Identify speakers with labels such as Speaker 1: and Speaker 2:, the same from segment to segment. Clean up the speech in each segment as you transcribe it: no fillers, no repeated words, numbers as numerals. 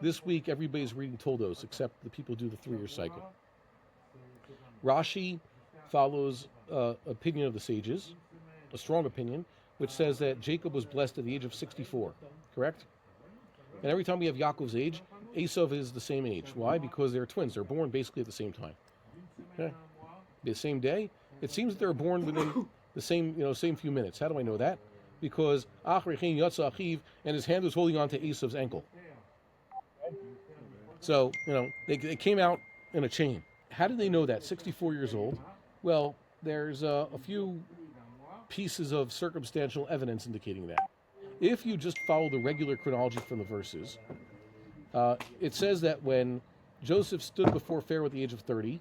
Speaker 1: This week, everybody's reading Toldos, except the people who do the 3-year cycle. Rashi follows opinion of the sages, a strong opinion, which says that Jacob was blessed at the age of 64, correct? And every time we have Yaakov's age, Esav is the same age. Why? Because they're twins. They're born basically at the same time. Okay? The same day. It seems that they're born within the same few minutes. How do I know that? Because Achrechin Yatsa Achiv, and his hand was holding on to Esav's ankle. So, they came out in a chain. How did they know that? 64 years old. Well, there's a few pieces of circumstantial evidence indicating that. If you just follow the regular chronology from the verses, it says that when Joseph stood before Pharaoh at the age of 30,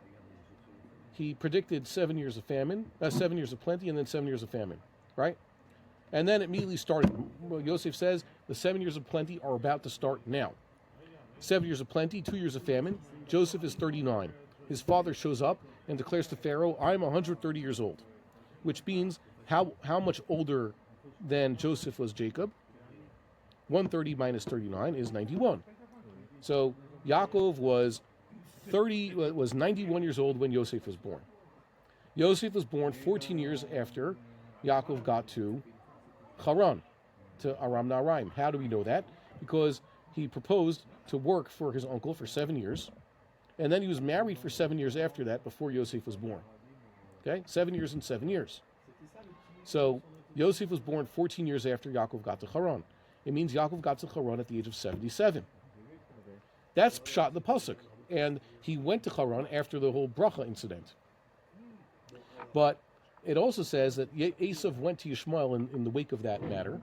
Speaker 1: he predicted 7 years of famine, 7 years of plenty, and then 7 years of famine, right? And then it immediately started. Well, Yosef says the 7 years of plenty are about to start now. 7 years of plenty, 2 years of famine. Joseph is 39. His father shows up and declares to Pharaoh, I'm 130 years old, which means how much older than Joseph was Jacob? 130 minus 39 is 91. So Yaakov was 91 years old when Yosef was born. Yosef was born 14 years after Yaakov got to Haran, to Aram Naharaim. How do we know that? Because he proposed to work for his uncle for 7 years, and then he was married for 7 years after that before Yosef was born. Okay? 7 years and 7 years. So Yosef was born 14 years after Yaakov got to Haran. It means Yaakov got to Haran at the age of 77. That's pshat in the pasuk. And he went to Haran after the whole Bracha incident. But it also says that Esav went to Yishmael in the wake of that matter,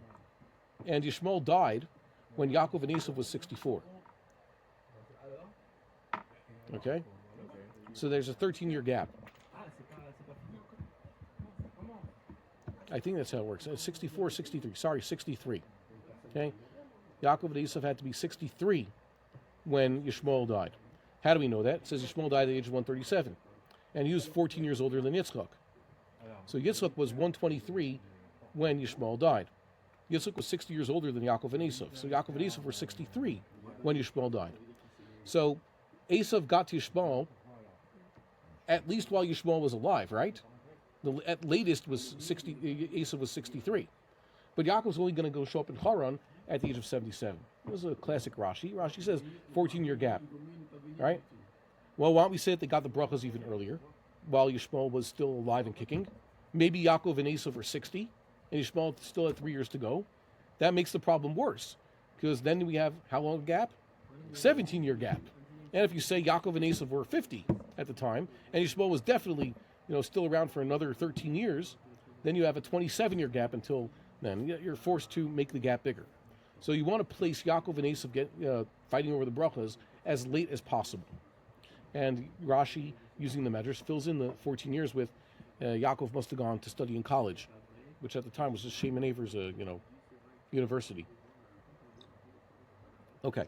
Speaker 1: and Yishmael died when Yaakov and Esav was 64. Okay? So there's a 13-year gap. I think that's how it works. 64, 63. Sorry, 63. Okay? Yaakov and Esav had to be 63 when Yishmael died. How do we know that? It says Yishmael died at the age of 137. And he was 14 years older than Yitzchak. So Yitzchak was 123 when Yishmael died. Yitzchak was 60 years older than Yaakov and Esav. So Yaakov and Esav were 63 when Yishmael died. So Esav got to Yishmael at least while Yishmael was alive, right? At latest was Esav was 63. But Yaakov was only going to go show up in Haran at the age of 77. It was a classic Rashi. Rashi says 14-year gap, right? Well, why don't we say that they got the brachas even earlier, while Yishmael was still alive and kicking? Maybe Yaakov and Esav were 60, and Yishmael still had 3 years to go. That makes the problem worse, because then we have how long a gap? 17-year gap. And if you say Yaakov and Esav were 50 at the time, and Yishmael was definitely still around for another 13 years, then you have a 27-year gap until then. You're forced to make the gap bigger. So you want to place Yaakov and Esav fighting over the brachas as late as possible. And Rashi, using the measures, fills in the 14 years with Yaakov must have gone to study in college, which at the time was just Shem and Aver's, university. Okay,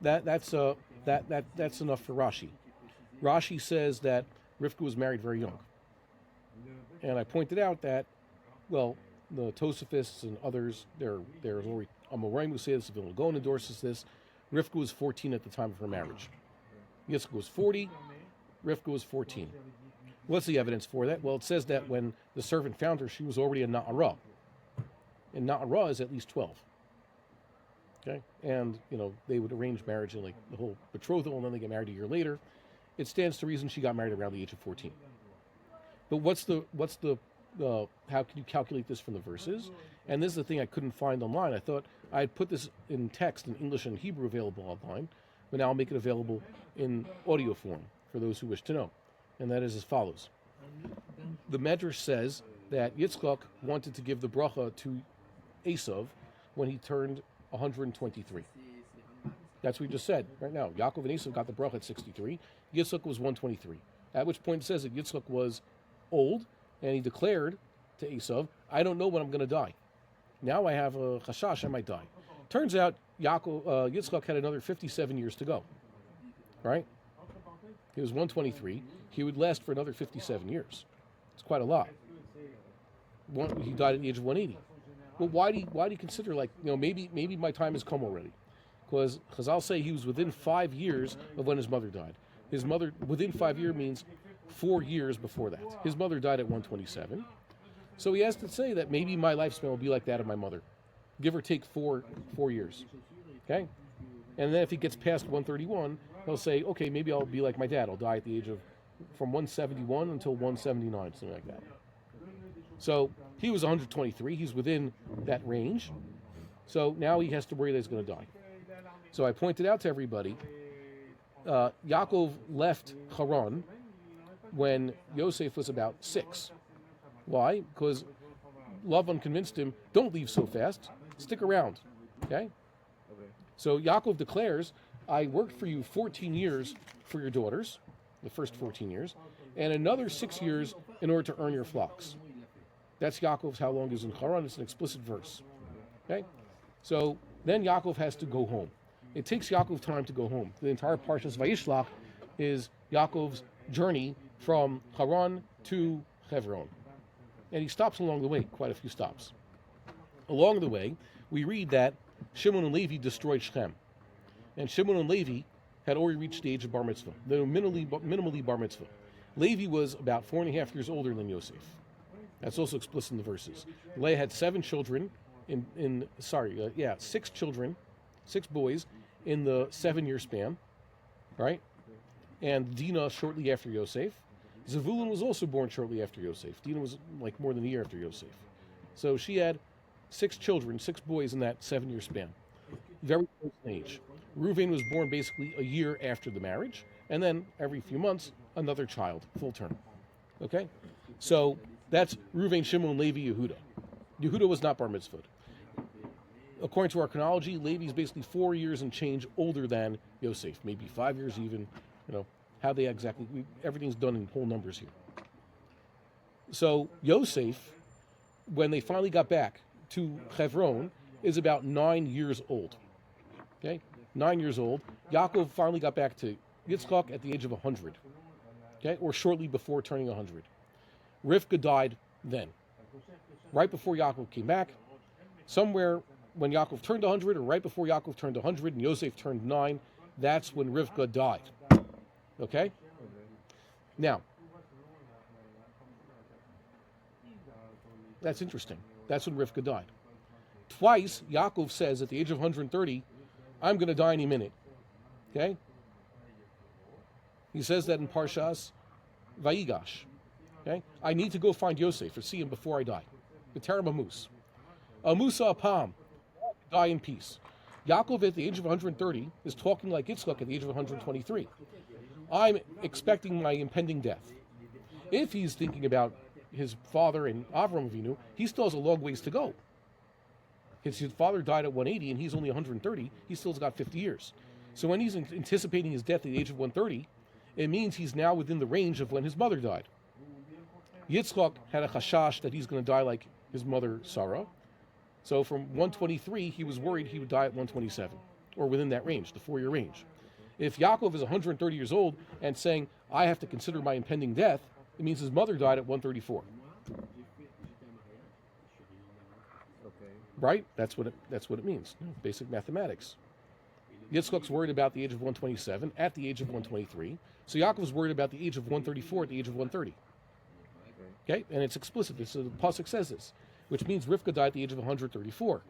Speaker 1: that's enough for Rashi. Rashi says that Rivka was married very young, and I pointed out that, well, the Tosafists and others, there's already Amoraim who say this, Vilna Gaon endorses this. Rivka was 14 at the time of her marriage. Yitzchak was 40, Rivka was 14. What's the evidence for that? Well, it says that when the servant found her, she was already a Na'arah. And Na'arah is at least 12. Okay? And, they would arrange marriage in the whole betrothal, and then they get married a year later. It stands to reason she got married around the age of 14. But how can you calculate this from the verses? And this is the thing I couldn't find online. I thought I had put this in text in English and Hebrew available online, but now I'll make it available in audio form for those who wish to know. And that is as follows. The Medrash says that Yitzchak wanted to give the bracha to Esav when he turned 123. That's what we just said right now. Yaakov and Esav got the bracha at 63. Yitzchak was 123. At which point it says that Yitzchak was old, and he declared to Esav, I don't know when I'm going to die. Now I have a chashash, I might die. Turns out Yitzchak had another 57 years to go. Right? He was 123. He would last for another 57 years. It's quite a lot. He died at the age of 180. Well, why do you consider maybe my time has come already? because Chazal say he was within 5 years of when his mother died. His mother, within 5 years means 4 years before that. His mother died at 127. So he has to say that maybe my lifespan will be like that of my mother, give or take 4 years. Okay? And then if he gets past 131, he'll say, okay, maybe I'll be like my dad. I'll die at the age of from 171 until 179, something like that. So he was 123. He's within that range. So now he has to worry that he's going to die. So I pointed out to everybody, Yaakov left Haran when Yosef was about 6. Why? Because Lavan convinced him, don't leave so fast. Stick around. Okay? So Yaakov declares, I worked for you 14 years for your daughters, the first 14 years, and another 6 years in order to earn your flocks. That's Yaakov's how long is in Haran. It's an explicit verse. Okay? So then Yaakov has to go home. It takes Yaakov time to go home. The entire Parshas Vayishlach is Yaakov's journey from Haran to Hebron. And he stops along the way, quite a few stops. Along the way, we read that Shimon and Levi destroyed Shechem. And Shimon and Levi had already reached the age of bar mitzvah. They were minimally ber mitzvah. Levi was about 4.5 years older than Yosef. That's also explicit in the verses. Leah had 7 children, 6 children, 6 boys in the 7-year span, right? And Dinah shortly after Yosef. Zevulun was also born shortly after Yosef. Dinah was like more than a year after Yosef. So she had 6 children, 6 boys in that 7-year span. Very close in age. Reuven was born basically a year after the marriage, and then every few months, another child, full term. Okay? So that's Reuven, Shimon, Levi, Yehuda. Yehuda was not bar mitzvah. According to our chronology, Levi is basically 4 years and change older than Yosef, maybe 5 years even. How they exactly, everything's done in whole numbers here. So Yosef, when they finally got back to Hebron, is about 9 years old. Okay? 9 years old. Yaakov finally got back to Yitzchak at the age of 100. Okay? Or shortly before turning 100. Rivka died then. Right before Yaakov came back. Somewhere when Yaakov turned 100, or right before Yaakov turned 100 and Yosef turned 9, that's when Rivka died. Okay? Now, that's interesting. That's when Rivka died. Twice, Yaakov says at the age of 130, I'm going to die any minute. Okay? He says that in Parshas Vayigash. Okay? I need to go find Yosef or see him before I die. B'terem Amus. Amusa apam. Die in peace. Yaakov at the age of 130 is talking like Yitzchak at the age of 123. I'm expecting my impending death. If he's thinking about his father and Avram Avinu, he still has a long ways to go. His father died at 180 and he's only 130. He still's got 50 years. So when he's anticipating his death at the age of 130, it means he's now within the range of when his mother died. Yitzchak had a chashash that he's going to die like his mother Sarah. So from 123, he was worried he would die at 127, or within that range, the 4-year range. If Yaakov is 130 years old and saying, I have to consider my impending death, it means his mother died at 134. Right? That's what it means. Basic mathematics. Yitzchak's worried about the age of 127 at the age of 123. So Yaakov's worried about the age of 134 at the age of 130. Okay? And it's explicit. So the pasuk says this, which means Rivka died at the age of 134.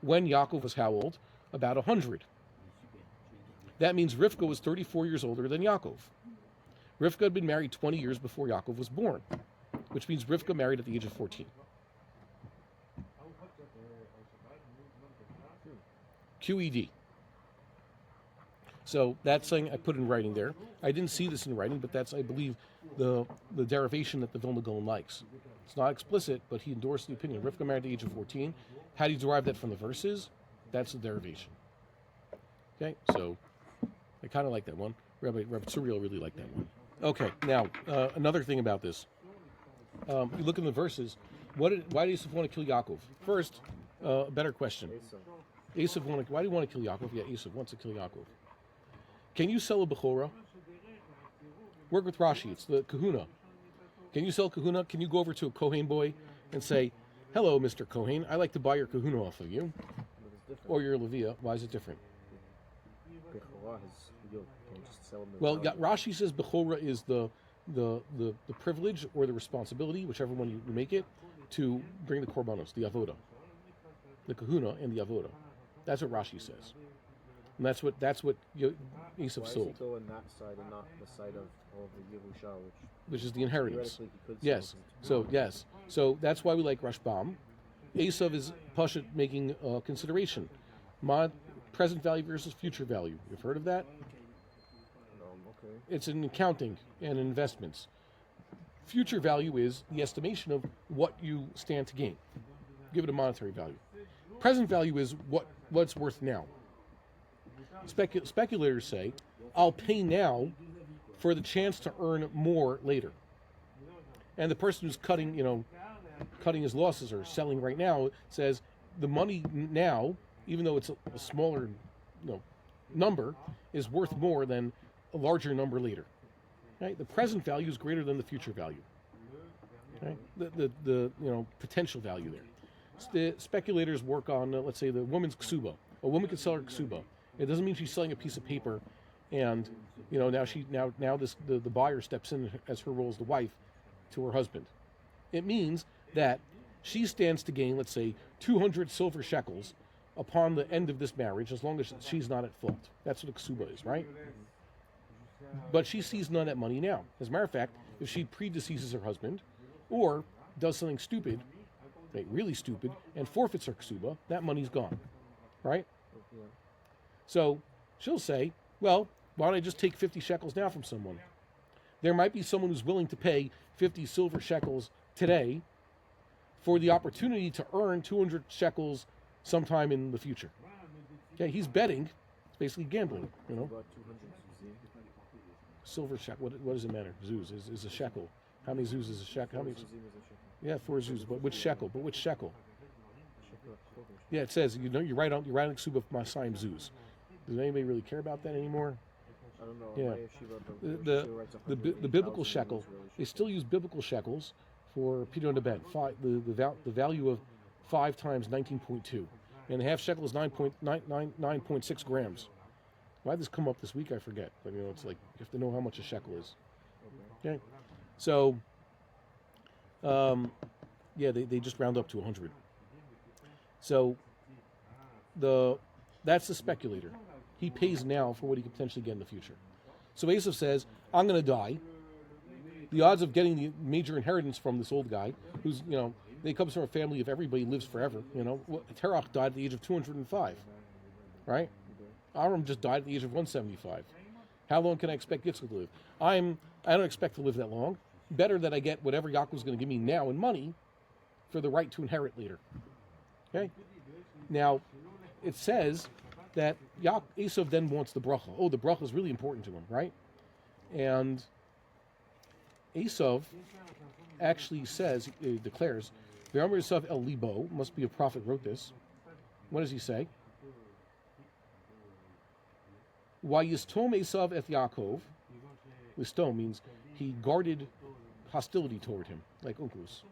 Speaker 1: When Yaakov was how old? About 100. That means Rivka was 34 years older than Yaakov. Rivka had been married 20 years before Yaakov was born, which means Rivka married at the age of 14. QED. So that's something I put in writing there. I didn't see this in writing, but that's, I believe, the derivation that the Vilna Gaon likes. It's not explicit, but he endorsed the opinion. Rivka married at the age of 14. How do you derive that from the verses? That's the derivation. Okay, so I kind of like that one. Rabbi Tzuriel really liked that one. Okay, now, another thing about this. You look in the verses. Why did Esav want to kill Yaakov? First, a better question. Why do you want to kill Yaakov? Yeah, Esav wants to kill Yaakov. Can you sell a bekhora? Work with Rashi. It's the kahuna. Can you sell kahuna? Can you go over to a Kohen boy and say, hello, Mr. Kohen, I'd like to buy your kahuna off of you? Or your levia. Why is it different?
Speaker 2: bekhora has yield, can you just sell them?
Speaker 1: Well, Rashi says bekhora is the privilege or the responsibility, whichever one you make it, to bring the korbanos, the avoda, the kahuna and the avoda. That's what Rashi says, and that's what Esav sold.
Speaker 2: Why does he go on that side and not the side of the Yerusha,
Speaker 1: which is the inheritance?
Speaker 2: He could
Speaker 1: Yes. So that's why we like Rashbam. Esav is Pashat making consideration. Present value versus future value. You've heard of that?
Speaker 2: Okay.
Speaker 1: It's in accounting and investments. Future value is the estimation of what you stand to gain. Give it a monetary value. Present value is what's worth now. Speculators say, I'll pay now for the chance to earn more later. And the person who's cutting his losses or selling right now says the money now, even though it's a smaller number, is worth more than a larger number later. Right? The present value is greater than the future value. Right? The potential value there. The speculators work on, let's say, the woman's ksuba. A woman can sell her ksuba. It doesn't mean she's selling a piece of paper, and now the buyer steps in as her role as the wife to her husband. It means that she stands to gain, let's say, 200 silver shekels upon the end of this marriage, as long as she's not at fault. That's what a ksuba is, right? But she sees none of that money now. As a matter of fact, if she predeceases her husband, or does something stupid, really stupid, and forfeits her ksuba, that money's gone, right? So she'll say, well, why don't I just take 50 shekels now from someone? There might be someone who's willing to pay 50 silver shekels today for the opportunity to earn 200 shekels sometime in the future. Okay, he's betting. It's basically gambling, Silver shekel. What does it matter? Zuz is a shekel. How many zuz is a shekel? How many? Yeah, 4 zuz. But which shekel? Yeah, it says you write on ksuba masayim zuz. Does anybody really care about that anymore?
Speaker 2: I don't know.
Speaker 1: Yeah. The biblical shekel. They still use biblical shekels for pidyon deben. The value of 5 times 19.2, and the half shekel is 9.6 grams. Why did this come up this week? I forget. But it's like you have to know how much a shekel is. Okay. So, they just round up to 100. So, that's the speculator. He pays now for what he could potentially get in the future. So Esav says, I'm going to die. The odds of getting the major inheritance from this old guy, who's, he comes from a family of everybody lives forever. Terach died at the age of 205, right? Aram just died at the age of 175. How long can I expect Yitzchak to live? I don't expect to live that long. Better that I get whatever Yaakov's going to give me now in money for the right to inherit later. Okay? Now, it says that Esav then wants the bracha. Oh, the bracha is really important to him, right? And Esav actually says, declares, V'amar Esav el libo, must be a prophet wrote this. What does he say? Why yistom Esav et Yaakov? Yistom means he guarded hostility toward him, like Unklus.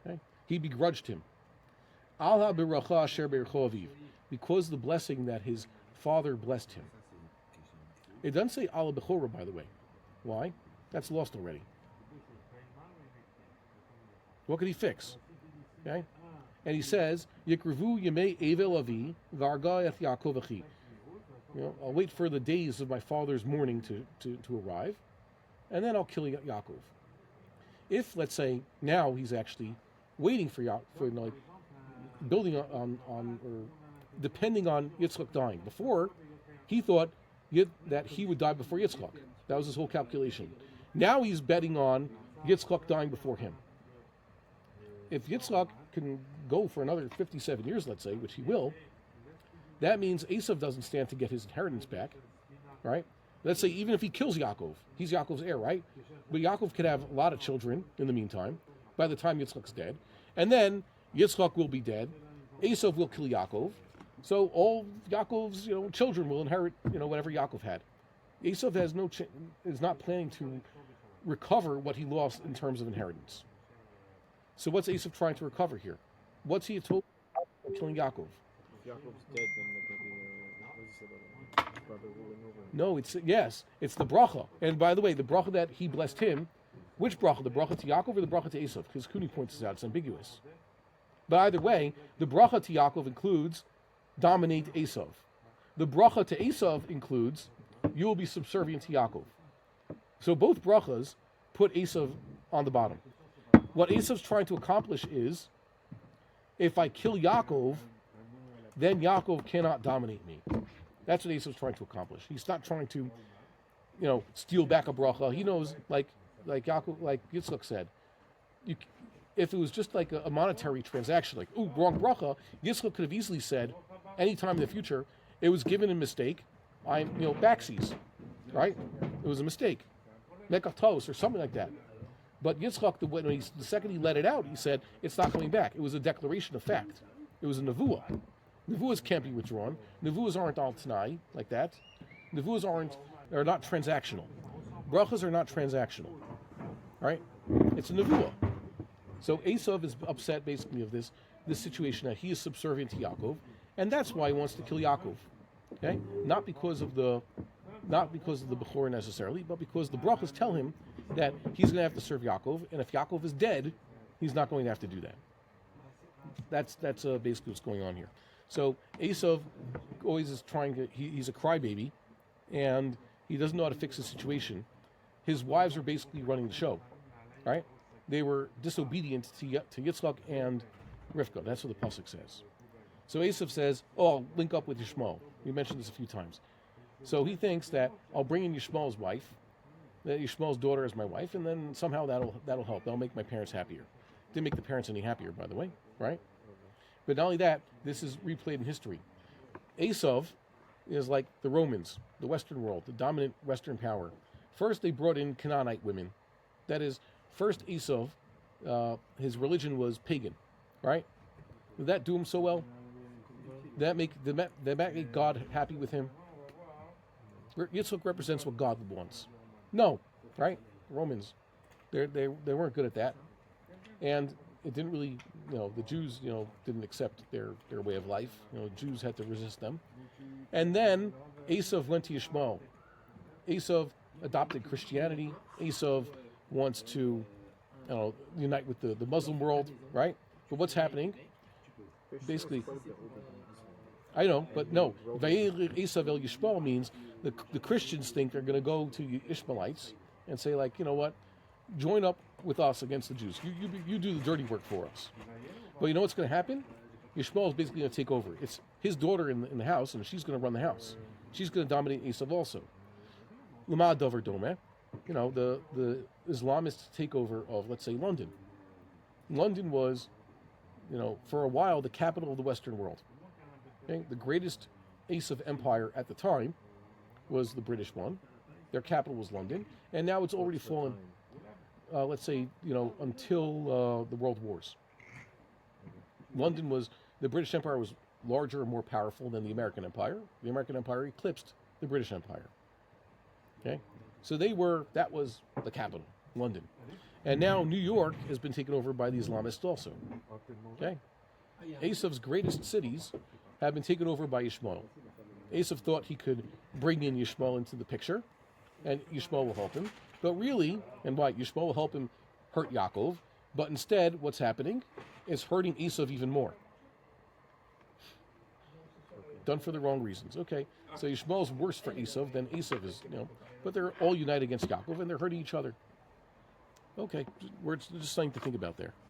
Speaker 1: Okay? He begrudged him. Al ha-beracha asher be'ercho aviv, because of the blessing that his father blessed him. It doesn't say al bekhora, by the way. Why? That's lost already. What could he fix? Okay? And he says, Yikrevu yemei evel avi v'arga et Yaakov achi. I'll wait for the days of my father's mourning to arrive, and then I'll kill Yaakov. If, let's say, now he's actually waiting for building on or depending on Yitzchak dying. Before, he thought that he would die before Yitzchak. That was his whole calculation. Now he's betting on Yitzchak dying before him. If Yitzchak can go for another 57 years, let's say, which he will, that means Esav doesn't stand to get his inheritance back, right? Let's say even if he kills Yaakov, he's Yaakov's heir, right? But Yaakov could have a lot of children in the meantime, by the time Yitzchak's dead. And then Yitzchak will be dead, Esav will kill Yaakov, so all Yaakov's children will inherit whatever Yaakov had. Esav has is not planning to recover what he lost in terms of inheritance. So what's Esav trying to recover here? What's he told about killing Yaakov?
Speaker 2: If Yaakov's dead, then there could be brother ruling over him.
Speaker 1: No, it's the bracha. And by the way, the bracha that he blessed him, which bracha? The bracha to Yaakov or the bracha to Esav? Because Kuni points this out, it's ambiguous. But either way, the bracha to Yaakov includes dominate Esav. The bracha to Esav includes you will be subservient to Yaakov. So both brachas put Esav on the bottom. What Esav's trying to accomplish is, if I kill Yaakov, then Yaakov cannot dominate me. That's what Esav's trying to accomplish. He's not trying to, steal back a bracha. He knows, like Yaakov, like Yitzchak said, if it was just like a monetary transaction, like, ooh, wrong bracha, Yitzchak could have easily said, anytime in the future, it was given in mistake, I'm, backsies, right? It was a mistake. Mekatos or something like that. But Yitzchak, the second he let it out, he said, it's not coming back. It was a declaration of fact. It was a nevuah. Nevuahs can't be withdrawn. Nevuahs aren't al t'nai, like that. Nevuahs are not transactional. Brachas are not transactional. Right? It's a nevuah. So Esav is upset basically of this situation that he is subservient to Yaakov, and that's why he wants to kill Yaakov. Okay? Not because of the bekhora necessarily, but because the brachas tell him that he's going to have to serve Yaakov, and if Yaakov is dead, he's not going to have to do that. That's basically what's going on here. So Esav always is trying to. He's a crybaby, and he doesn't know how to fix the situation. His wives are basically running the show, right? They were disobedient to Yitzchak and Rivka. That's what the pasuk says. So Esav says, "Oh, I'll link up with Yishmael." We mentioned this a few times. So he thinks that I'll bring in Yishmael's wife, that Yishmael's daughter as my wife, and then somehow that'll help. That'll make my parents happier. Didn't make the parents any happier, by the way, right? But not only that, this is replayed in history. Esav is like the Romans, the Western world, the dominant Western power. First, they brought in Canaanite women. That is, first Esav, his religion was pagan, right? Did that do him so well? Did that make God happy with him? Yitzchak represents what God wants. No, right? Romans, they weren't good at that, and it didn't really, the Jews, didn't accept their way of life. Jews had to resist them, and then Esav went to Yishmael. Esav adopted Christianity. Esav wants to, unite with the Muslim world, right? But what's happening? Basically, I know, but no. Esav el Yishmael means the Christians think they're going to go to Ishmaelites and say, like, you know what, join up with us against the Jews. You do the dirty work for us. But you know what's going to happen? Yishmael is basically going to take over. It's his daughter in the house, and she's going to run the house. She's going to dominate Esav also. Lama Dover Dome, the Islamist takeover of, let's say, London. London was, for a while, the capital of the Western world. Okay? The greatest Esav empire at the time was the British one. Their capital was London, and now it's already fallen, let's say, until the World Wars. The British Empire was larger and more powerful than the American Empire. The American Empire eclipsed the British Empire. Okay? So that was the capital, London. And now New York has been taken over by the Islamists also. Okay? Esav's greatest cities have been taken over by Yishmael. Esav thought he could bring in Yishmael into the picture, and Yishmael will help him. But really, Yishmael will help him hurt Yaakov, but instead, what's happening is hurting Esav even more. Done for the wrong reasons. Okay, so Yishmael is worse for Esav than Esav is, but they're all united against Yaakov, and they're hurting each other. Okay, we're just something to think about there.